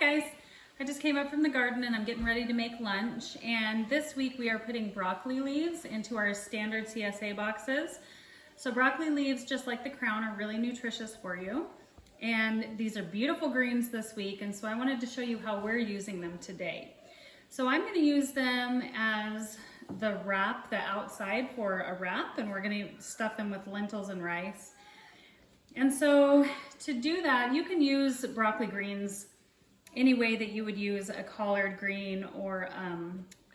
guys, I just came up from the garden and I'm getting ready to make lunch, and this week we are putting broccoli leaves into our standard CSA boxes. So broccoli leaves, just like the crown, are really nutritious for you, and these are beautiful greens this week, and so I wanted to show you how we're using them today. So I'm going to use them as the wrap, the outside for a wrap, and we're going to stuff them with lentils and rice. And so to do that, you can use broccoli greens any way that you would use a collard green or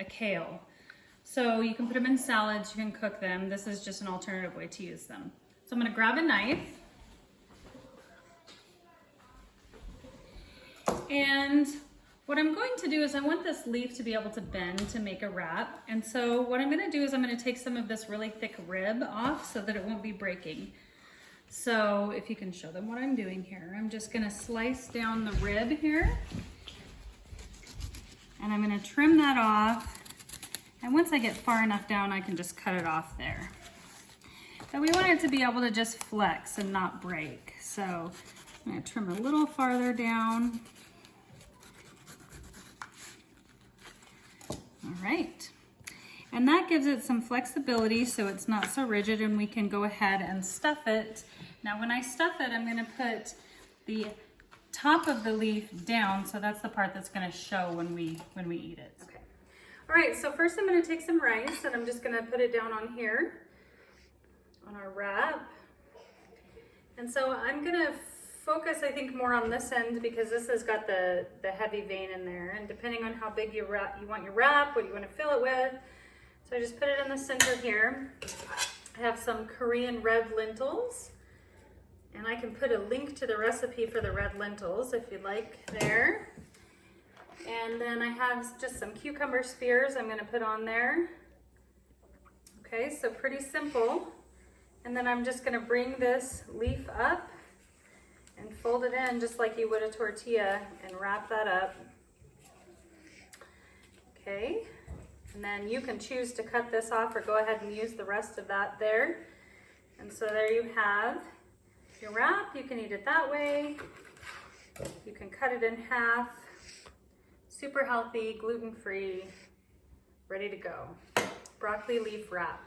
a kale. So you can put them in salads, you can cook them. This is just an alternative way to use them. So I'm going to grab a knife. And what I'm going to do is I want this leaf to be able to bend to make a wrap. And so what I'm going to do is I'm going to take some of this really thick rib off so that it won't be breaking. So if you can show them what I'm doing here, I'm just going to slice down the rib here. And I'm going to trim that off. And once I get far enough down, I can just cut it off there. But we want it to be able to just flex and not break. So I'm going to trim a little farther down. All right. And that gives it some flexibility so it's not so rigid, and we can go ahead and stuff it. Now when I stuff it, I'm going to put the top of the leaf down, so that's the part that's going to show when we eat it. Okay. All right, so first I'm going to take some rice and I'm just going to put it down on here on our wrap. And so I'm going to focus, I think, more on this end because this has got the heavy vein in there, and depending on how big you want your wrap, what you want to fill it with. So I just put it in the center here. I have some Korean red lentils, and I can put a link to the recipe for the red lentils if you'd like there. And then I have just some cucumber spears I'm going to put on there. Okay, so pretty simple. And then I'm just going to bring this leaf up and fold it in just like you would a tortilla and wrap that up. Okay. And then you can choose to cut this off or go ahead and use the rest of that there. And so there you have your wrap. You can eat it that way. You can cut it in half. Super healthy, gluten-free, ready to go. Broccoli leaf wrap.